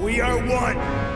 We are one.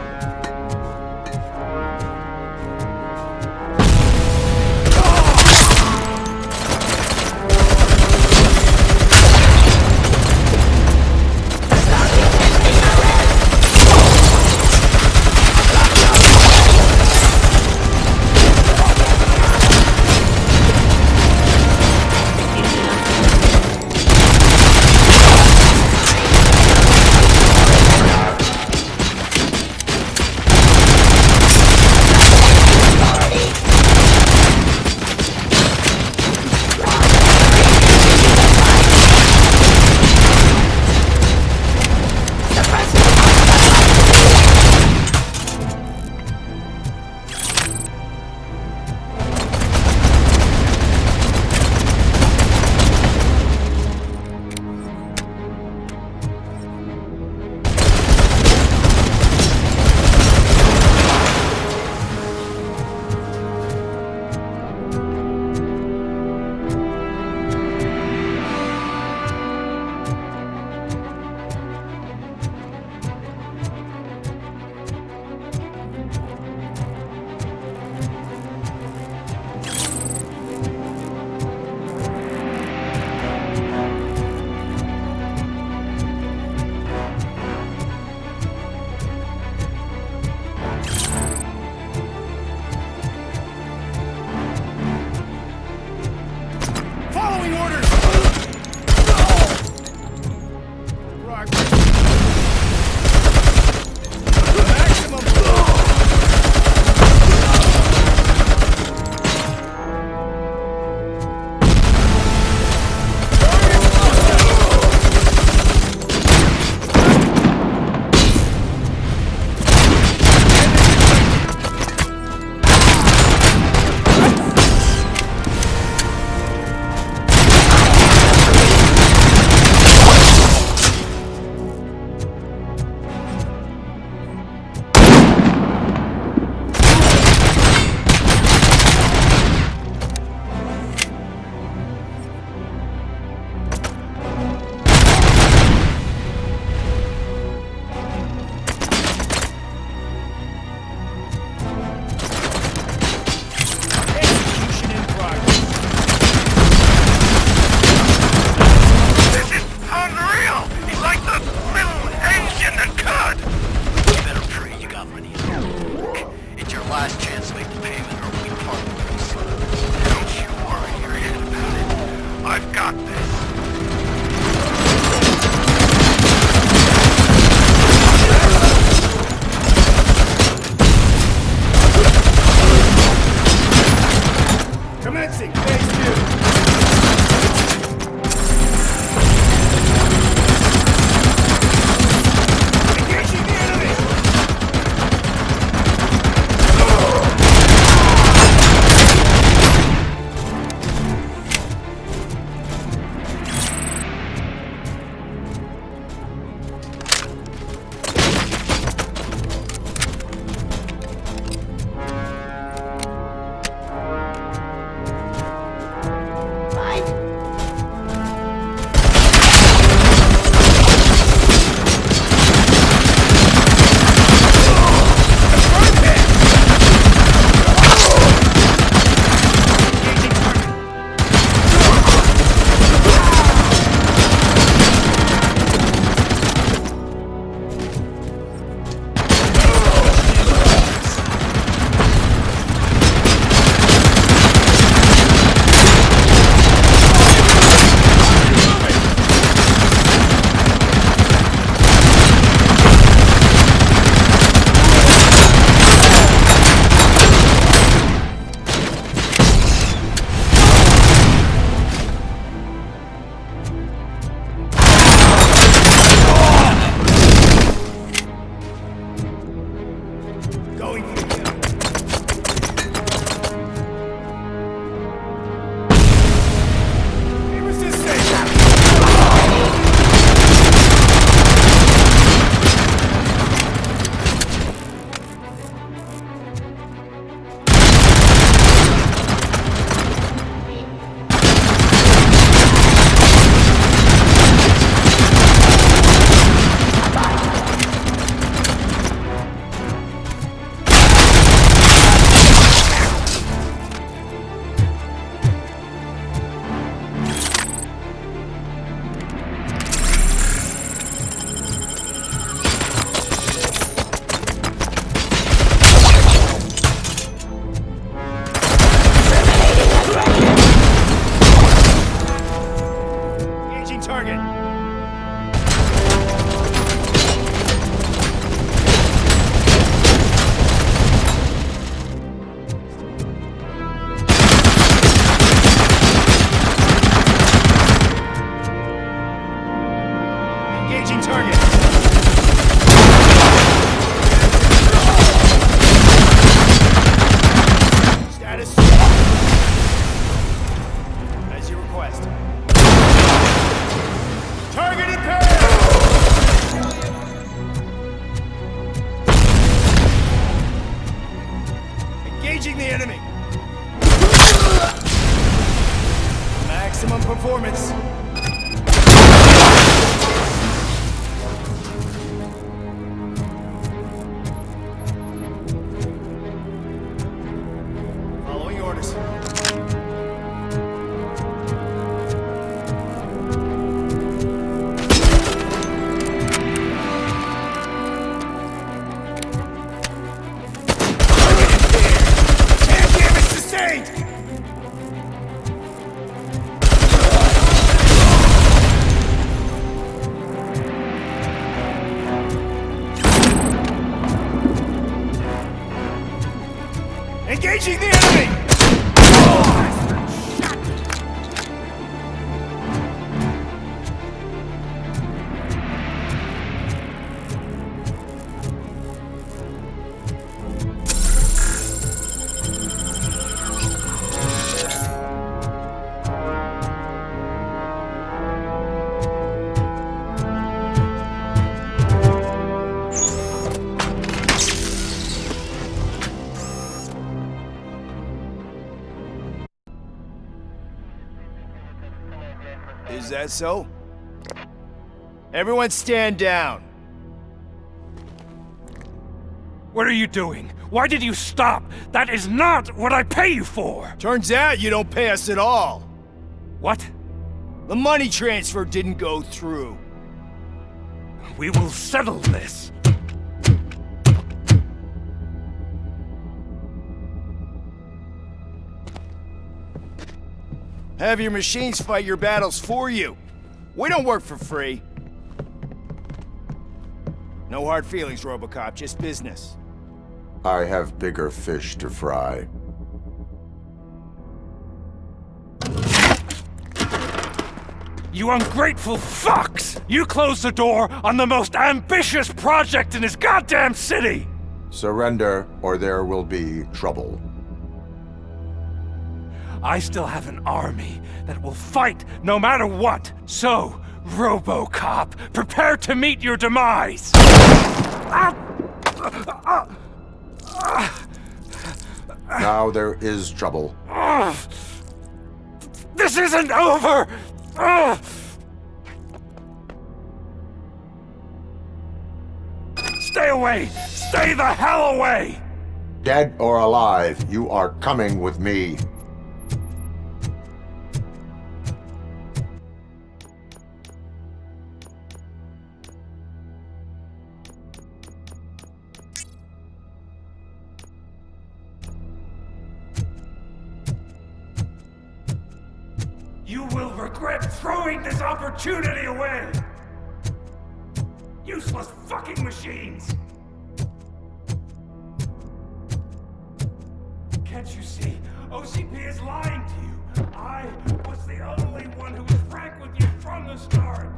Engaging target. Status. As you request. Target impaired! Engaging the enemy. Maximum performance. Following orders. Engaging the enemy! Is that so? Everyone stand down. What are you doing? Why did you stop? That is not what I pay you for! Turns out you don't pay us at all. What? The money transfer didn't go through. We will settle this. Have your machines fight your battles for you. We don't work for free. No hard feelings, RoboCop, just business. I have bigger fish to fry. You ungrateful fucks! You closed the door on the most ambitious project in this goddamn city! Surrender, or there will be trouble. I still have an army that will fight no matter what. So, RoboCop, prepare to meet your demise! Now there is trouble. This isn't over! Stay away! Stay the hell away! Dead or alive, you are coming with me. You will regret throwing this opportunity away! Useless fucking machines! Can't you see? OCP is lying to you! I was the only one who was frank with you from the start!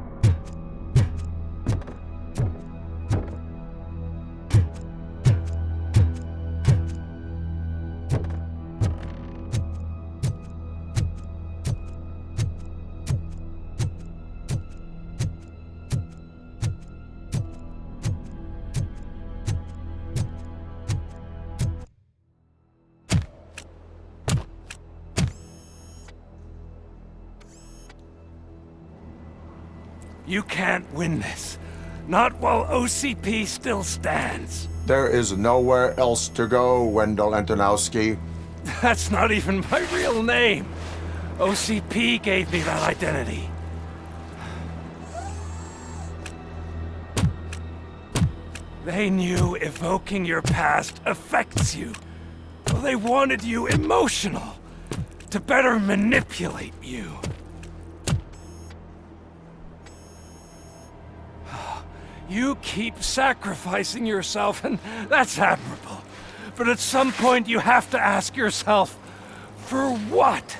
You can't win this. Not while OCP still stands. There is nowhere else to go, Wendell Antonowski. That's not even my real name. OCP gave me that identity. They knew evoking your past affects you. Well, they wanted you emotional, to better manipulate you. You keep sacrificing yourself, and that's admirable. But at some point you have to ask yourself, for what?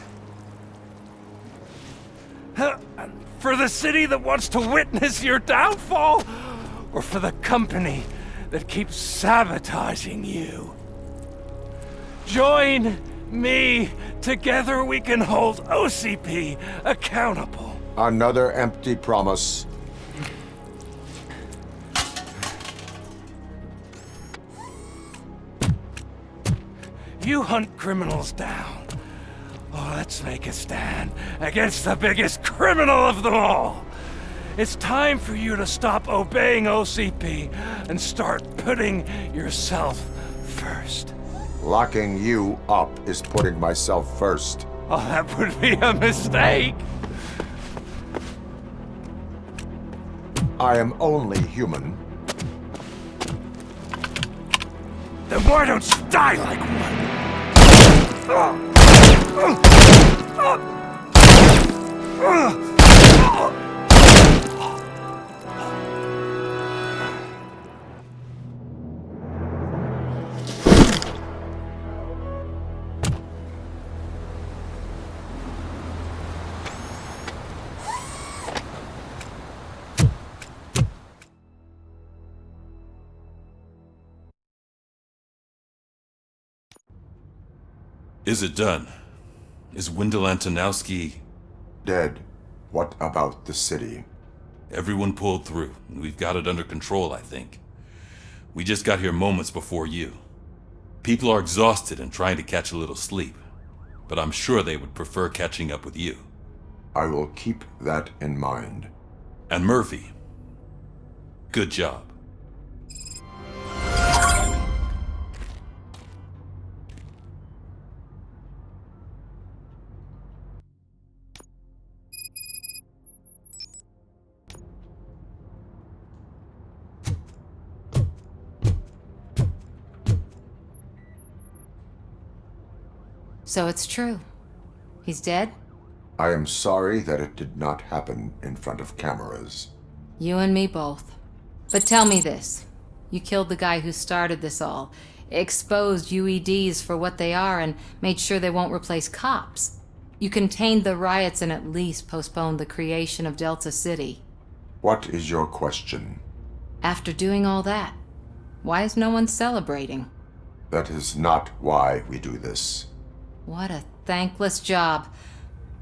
For the city that wants to witness your downfall? Or for the company that keeps sabotaging you? Join me. Together we can hold OCP accountable. Another empty promise. You hunt criminals down. Oh, let's make a stand against the biggest criminal of them all. It's time for you to stop obeying OCP and start putting yourself first. Locking you up is putting myself first. Oh, that would be a mistake. I am only human. Then why don't you die like one? Is it done? Is Wendell Antonowski... Dead. What about the city? Everyone pulled through. We've got it under control, I think. We just got here moments before you. People are exhausted and trying to catch a little sleep. But I'm sure they would prefer catching up with you. I will keep that in mind. And Murphy. Good job. So it's true. He's dead? I am sorry that it did not happen in front of cameras. You and me both. But tell me this. You killed the guy who started this all, exposed UEDs for what they are, and made sure they won't replace cops. You contained the riots and at least postponed the creation of Delta City. What is your question? After doing all that, why is no one celebrating? That is not why we do this. What a thankless job.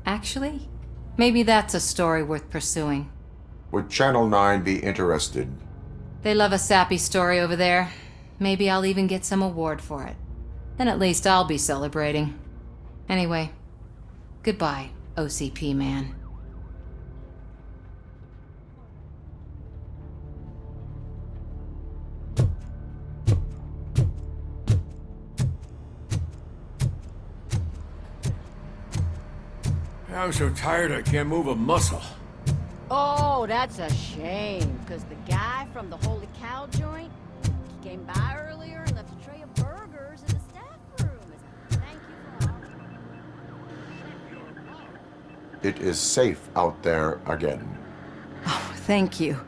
Actually, maybe that's a story worth pursuing. Would Channel 9 be interested? They love a sappy story over there. Maybe I'll even get some award for it. Then at least I'll be celebrating. Anyway, goodbye, OCP man. I'm so tired I can't move a muscle. Oh, that's a shame, because the guy from the Holy Cow joint, he came by earlier and left a tray of burgers in the staff room. Thank you for all. It is safe out there again. Oh, thank you.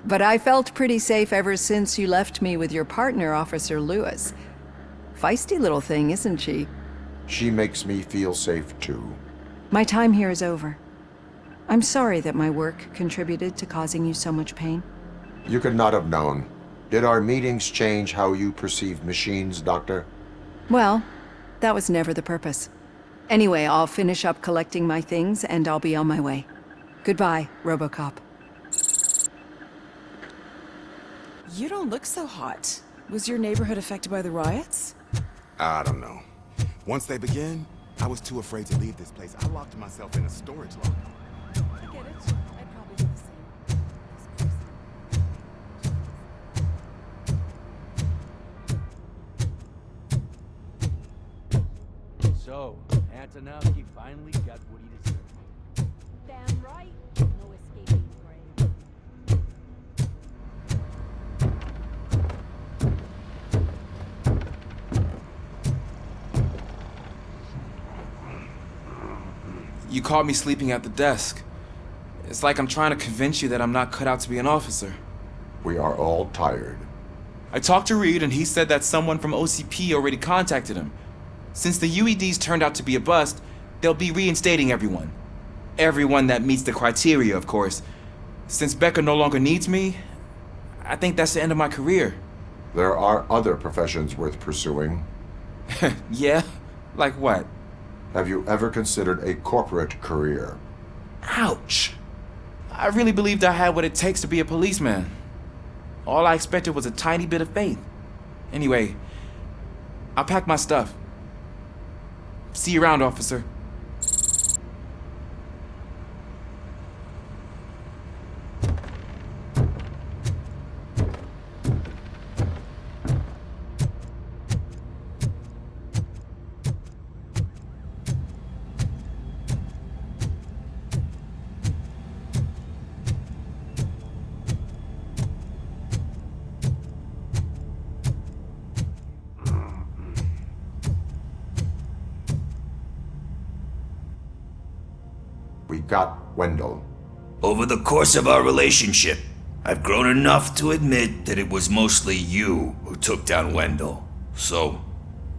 But I felt pretty safe ever since you left me with your partner, Officer Lewis. Feisty little thing, isn't she? She makes me feel safe too. My time here is over. I'm sorry that my work contributed to causing you so much pain. You could not have known. Did our meetings change how you perceive machines, Doctor? Well, that was never the purpose. Anyway, I'll finish up collecting my things and I'll be on my way. Goodbye, RoboCop. You don't look so hot. Was your neighborhood affected by the riots? I don't know. Once they begin, I was too afraid to leave this place. I locked myself in a storage locker. I get it. I'd probably do the same. So, Antonowski finally got what he deserved. Damn right. No escaping grave. You caught me sleeping at the desk. It's like I'm trying to convince you that I'm not cut out to be an officer. We are all tired. I talked to Reed and he said that someone from OCP already contacted him. Since the UEDs turned out to be a bust, they'll be reinstating everyone. everyone that meets the criteria, of course. Since Becca no longer needs me, I think that's the end of my career. There are other professions worth pursuing. Yeah? Like what? Have you ever considered a corporate career? Ouch! I really believed I had what it takes to be a policeman. All I expected was a tiny bit of faith. Anyway, I'll pack my stuff. See you around, officer. We got Wendell. Over the course of our relationship, I've grown enough to admit that it was mostly you who took down Wendell. So,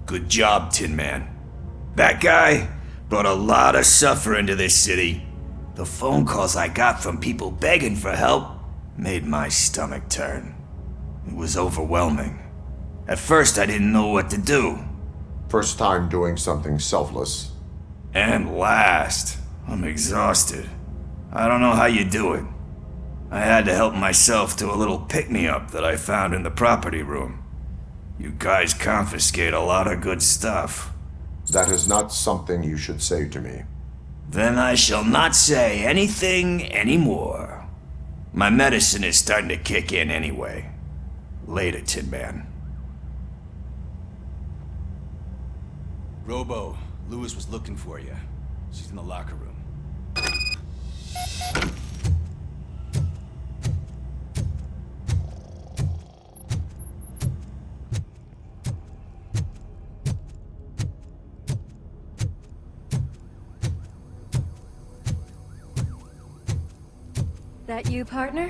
good job, Tin Man. That guy brought a lot of suffering to this city. The phone calls I got from people begging for help made my stomach turn. It was overwhelming. At first, I didn't know what to do. First time doing something selfless. And last, I'm exhausted. I don't know how you do it. I had to help myself to a little pick-me-up that I found in the property room. You guys confiscate a lot of good stuff. That is not something you should say to me. Then I shall not say anything anymore. My medicine is starting to kick in anyway. Later, Tin Man. Robo, Lewis was looking for you. She's in the locker room. That you, partner?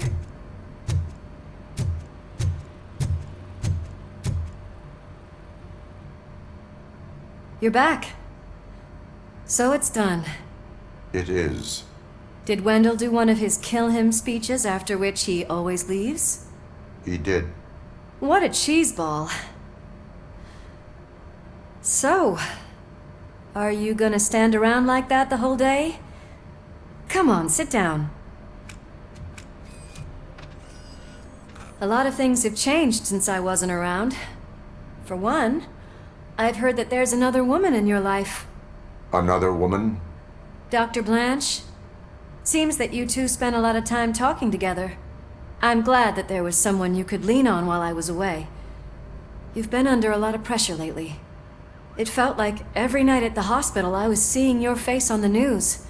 You're back. So it's done. It is. Did Wendell do one of his kill him speeches after which he always leaves? He did. What a cheeseball. So, are you gonna stand around like that the whole day? Come on, sit down. A lot of things have changed since I wasn't around. For one, I've heard that there's another woman in your life. Another woman? Dr. Blanche? Seems that you two spent a lot of time talking together. I'm glad that there was someone you could lean on while I was away. You've been under a lot of pressure lately. It felt like every night at the hospital I was seeing your face on the news.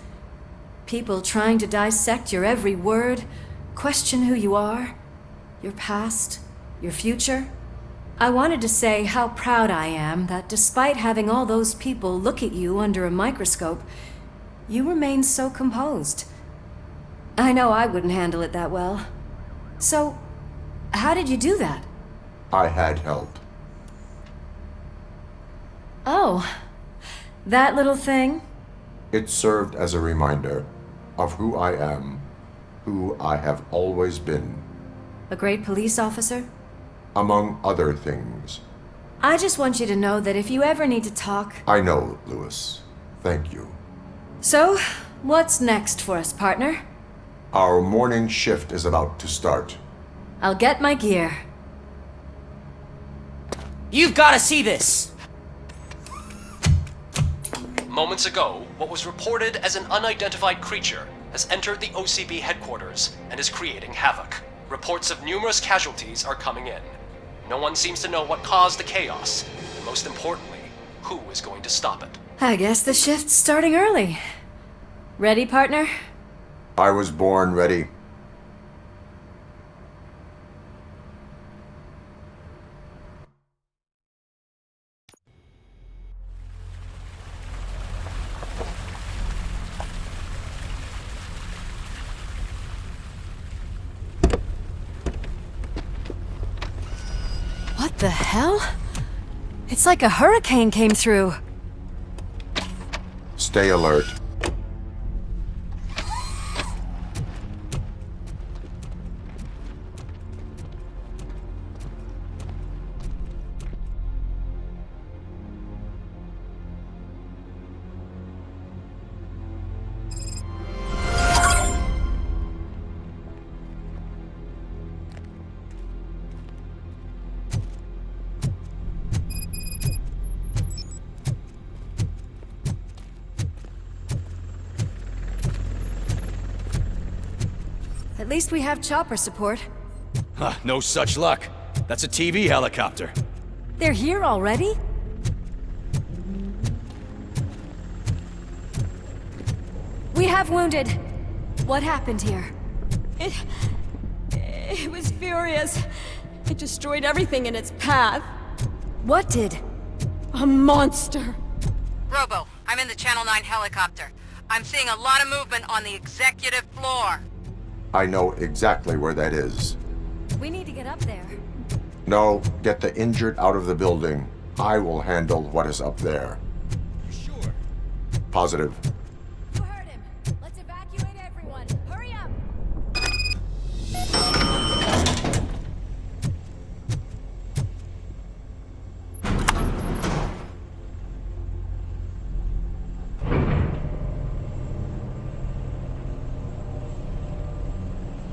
People trying to dissect your every word, question who you are, your past, your future. I wanted to say how proud I am that despite having all those people look at you under a microscope, you remain so composed. I know I wouldn't handle it that well. So, how did you do that? I had help. Oh, that little thing? It served as a reminder of who I am, who I have always been. A great police officer? Among other things. I just want you to know that if you ever need to talk... I know, Lewis. Thank you. So, what's next for us, partner? Our morning shift is about to start. I'll get my gear. You've got to see this! Moments ago, what was reported as an unidentified creature has entered the OCB headquarters and is creating havoc. Reports of numerous casualties are coming in. No one seems to know what caused the chaos, and most importantly, who is going to stop it. I guess the shift's starting early. Ready, partner? I was born ready. What the hell? It's like a hurricane came through. Stay alert. least we have chopper support. Huh, no such luck. That's a TV helicopter. They're here already? We have wounded. What happened here? It was furious. It destroyed everything in its path. What did? A monster. Robo, I'm in the Channel 9 helicopter. I'm seeing a lot of movement on the executive floor. I know exactly where that is. We need to get up there. No, get the injured out of the building. I will handle what is up there. Sure. Positive. You heard him. Let's evacuate everyone. Hurry up!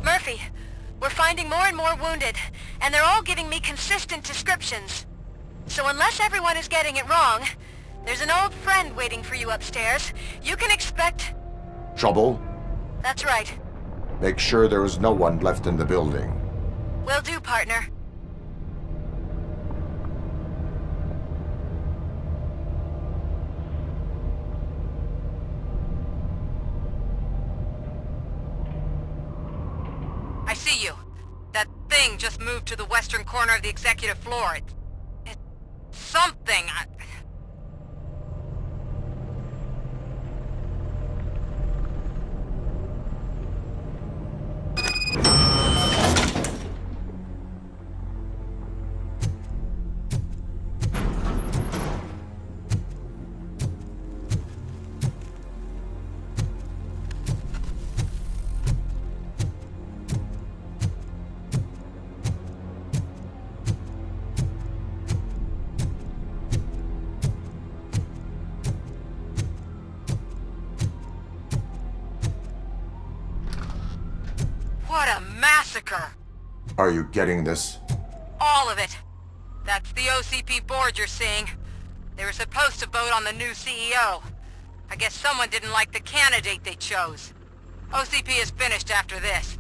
Murphy, we're finding more and more wounded, and they're all giving me consistent descriptions. So unless everyone is getting it wrong, there's an old friend waiting for you upstairs. You can expect... Trouble? That's right. Make sure there is no one left in the building. Will do, partner. I see you. That thing just moved to the western corner of the executive floor. It's something. What a massacre! Are you getting this? All of it. That's the OCP board you're seeing. They were supposed to vote on the new CEO. I guess someone didn't like the candidate they chose. OCP is finished after this.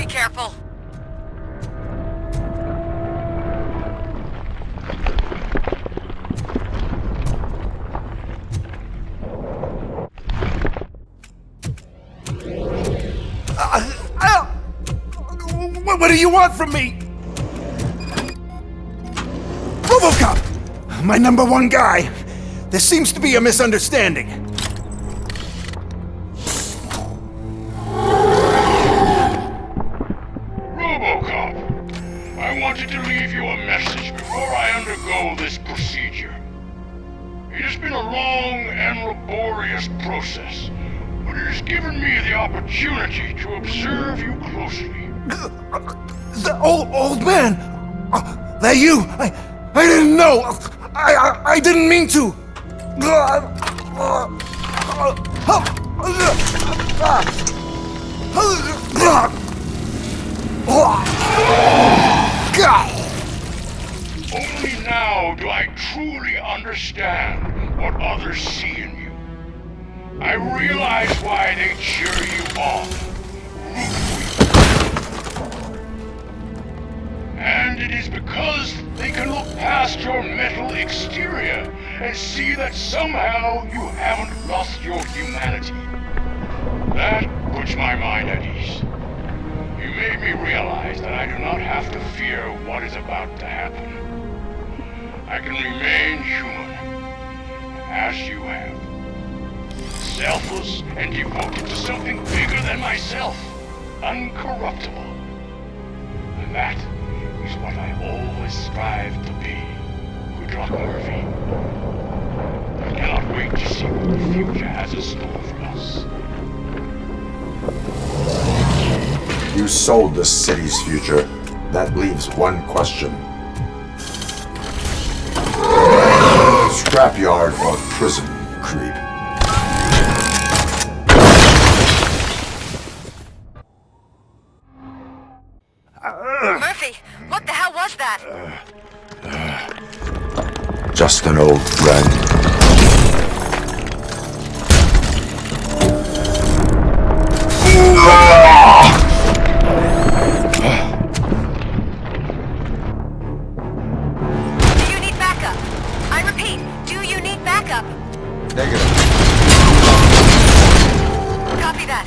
Careful. What do you want from me? RoboCop! My number one guy. There seems to be a misunderstanding. RoboCop, I wanted to leave you a message before I undergo this procedure. It has been a long and laborious process, but it has given me the opportunity to observe you closely. The old man! That you! I didn't know! I didn't mean to! Only now do I truly understand what others see in you. I realize why they cheer you on, root for you. And it is because they can look past your metal exterior and see that somehow you haven't lost your humanity. That puts puts my mind at ease. You made me realize that I do not have to fear what is about to happen. I can remain human, as you have. Selfless and devoted to something bigger than myself. Uncorruptible. And that is what I always strive to be. Good luck, Murphy. I cannot wait to see what the future has in store for us. You sold the city's future. That leaves one question. Scrapyard or prison, creep? Murphy, what the hell was that? Just an old friend. Do you need backup? I repeat, do you need backup? Negative. Copy that.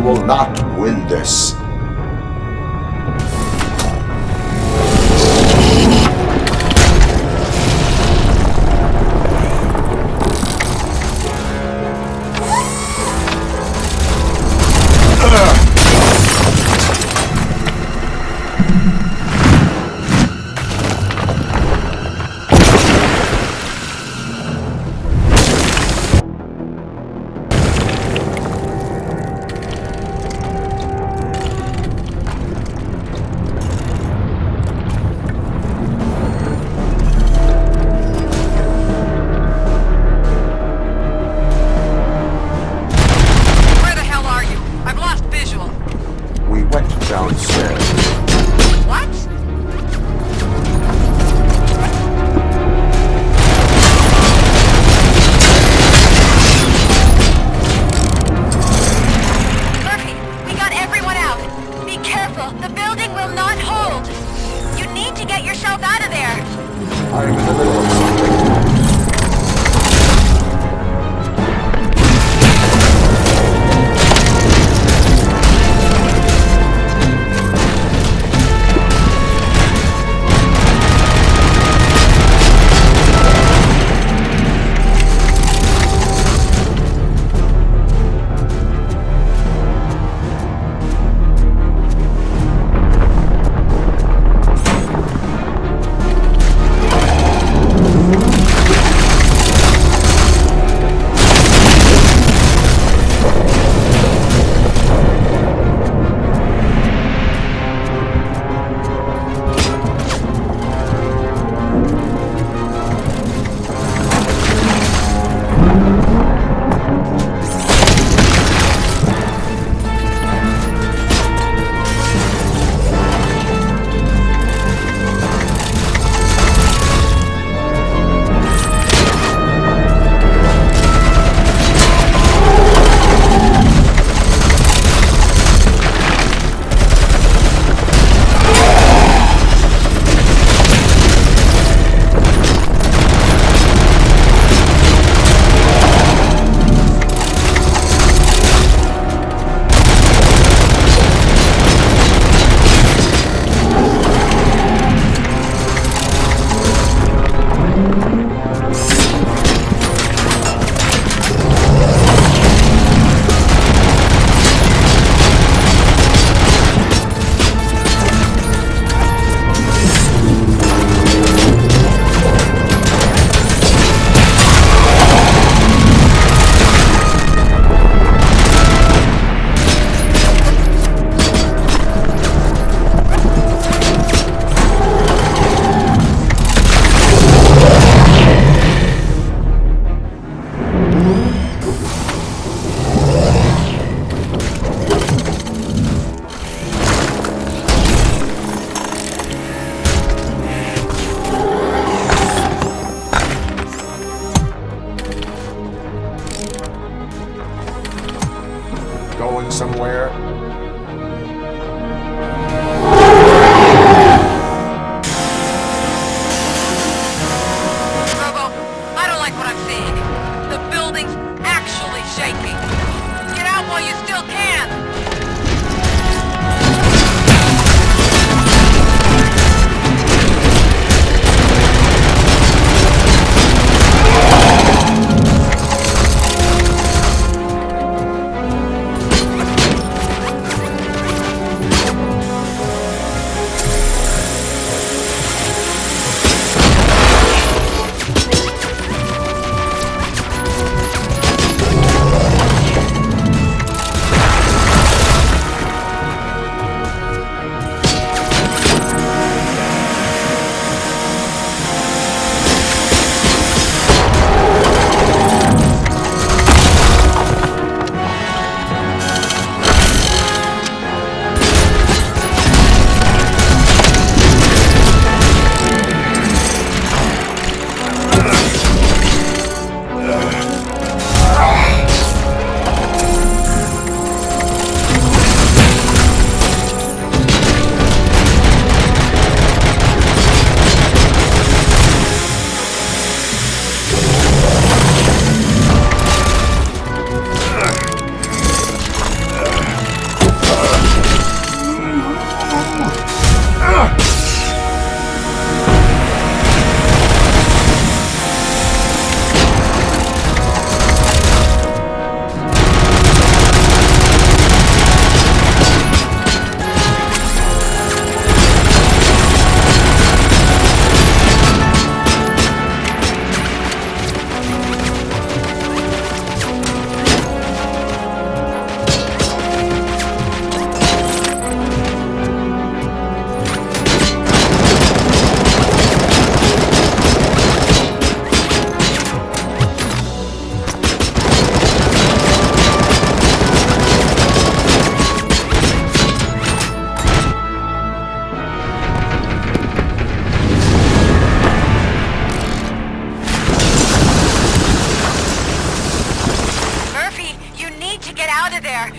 will not win this. somewhere? Robo, I don't like what I'm seeing. The building's actually shaking. Get out while you still can!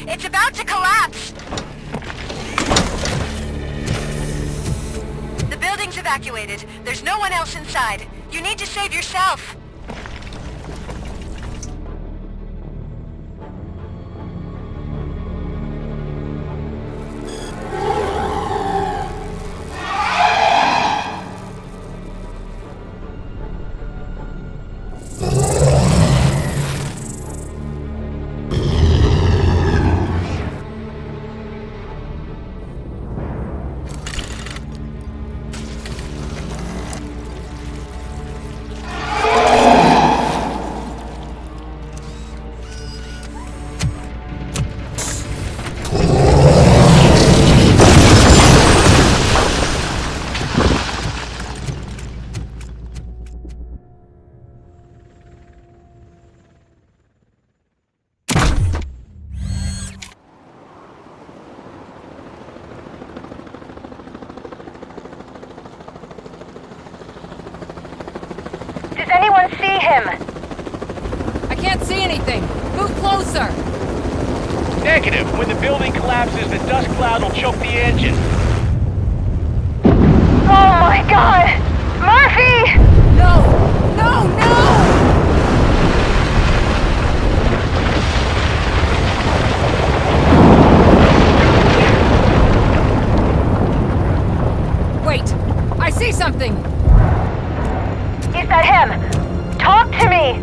It's about to collapse! The building's evacuated. There's no one else inside. You need to save yourself. Does anyone see him? I can't see anything. Move closer. Negative. When the building collapses, the dust cloud will choke the engine. Oh my god! Murphy! No! No, no! Wait! I see something! Is that him? Talk to me!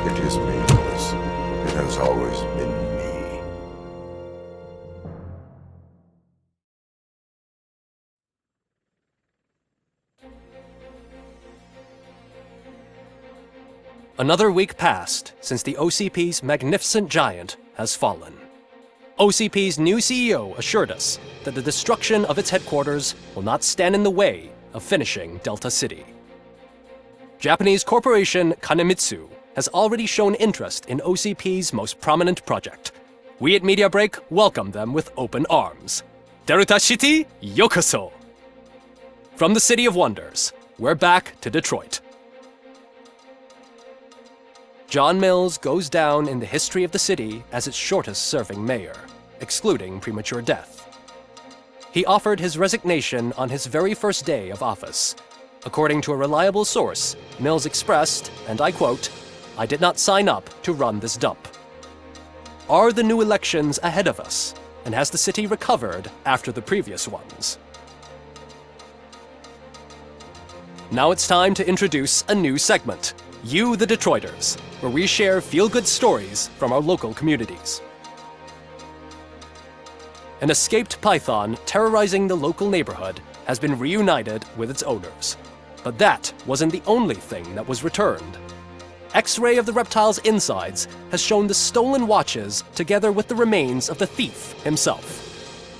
It is me, Lewis. It has always been me. Another week passed since the OCP's magnificent giant has fallen. OCP's new CEO assured us that the destruction of its headquarters will not stand in the way of finishing Delta City. Japanese corporation Kanemitsu has already shown interest in OCP's most prominent project. We at Media Break welcome them with open arms. Delta City, yokoso! From the City of Wonders, we're back to Detroit. John Mills goes down in the history of the city as its shortest-serving mayor, excluding premature death. He offered his resignation on his very first day of office. According to a reliable source, Mills expressed, and I quote, "I did not sign up to run this dump." Are the new elections ahead of us, and has the city recovered after the previous ones? Now it's time to introduce a new segment, You the Detroiters, where we share feel-good stories from our local communities. An escaped python terrorizing the local neighborhood has been reunited with its owners. But that wasn't the only thing that was returned. X-ray of the reptile's insides has shown the stolen watches together with the remains of the thief himself.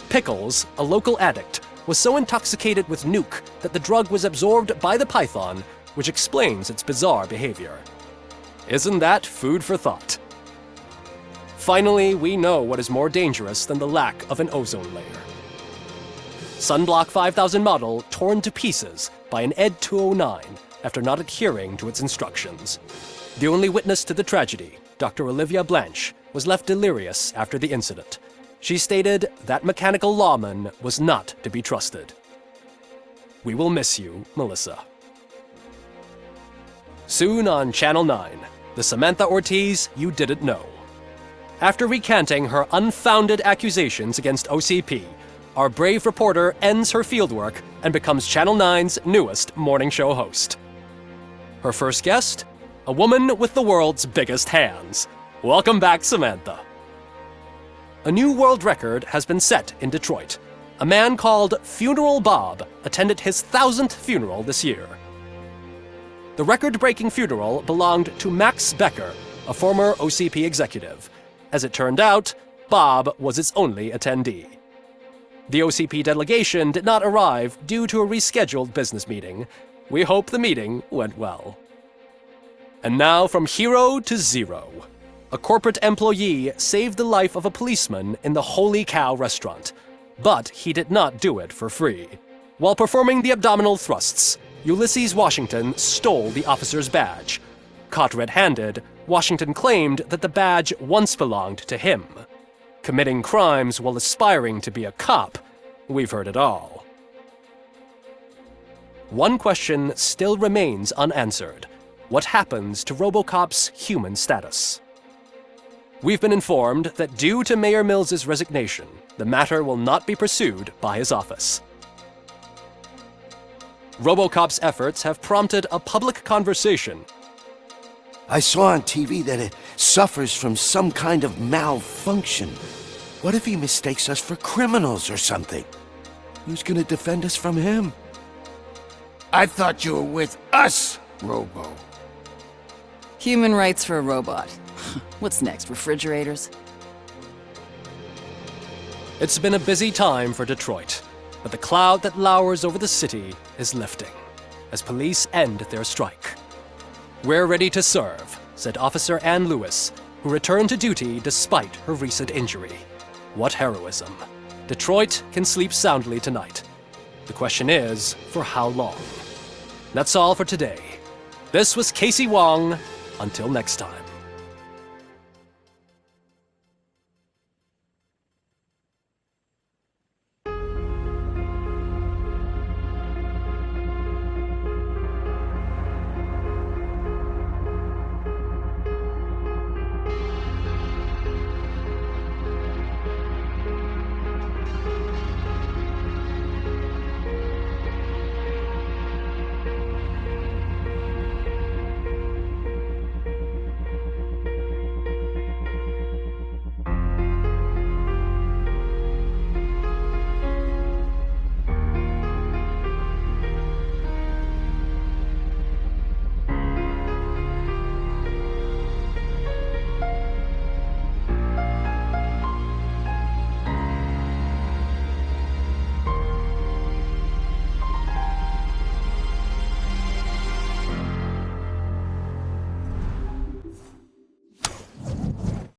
Pickles, a local addict, was so intoxicated with nuke that the drug was absorbed by the python, which explains its bizarre behavior. Isn't that food for thought? Finally, we know what is more dangerous than the lack of an ozone layer. Sunblock 5000 model torn to pieces by an ED 209 after not adhering to its instructions. The only witness to the tragedy, Dr. Olivia Blanche, was left delirious after the incident. She stated that mechanical lawman was not to be trusted. We will miss you, Melissa. Soon on Channel 9, the Samantha Ortiz you didn't know. After recanting her unfounded accusations against OCP, our brave reporter ends her fieldwork and becomes Channel 9's newest morning show host. Her first guest? A woman with the world's biggest hands. Welcome back, Samantha. A new world record has been set in Detroit. A man called Funeral Bob attended his 1000th funeral this year. The record-breaking funeral belonged to Max Becker, a former OCP executive. As it turned out, Bob was its only attendee. The OCP delegation did not arrive due to a rescheduled business meeting. We hope the meeting went well. And now from hero to zero. A corporate employee saved the life of a policeman in the Holy Cow restaurant. But he did not do it for free. While performing the abdominal thrusts, Ulysses Washington stole the officer's badge. Caught red-handed, Washington claimed that the badge once belonged to him. Committing crimes while aspiring to be a cop, we've heard it all. One question still remains unanswered. What happens to RoboCop's human status? We've been informed that due to Mayor Mills's resignation, the matter will not be pursued by his office. RoboCop's efforts have prompted a public conversation. I saw on TV that it suffers from some kind of malfunction. What if he mistakes us for criminals or something? Who's gonna defend us from him? I thought you were with us, Robo. Human rights for a robot. What's next, refrigerators? It's been a busy time for Detroit, but the cloud that lowers over the city is lifting as police end their strike. "We're ready to serve," said Officer Ann Lewis, who returned to duty despite her recent injury. What heroism. Detroit can sleep soundly tonight. The question is, for how long? That's all for today. This was Casey Wong. Until next time.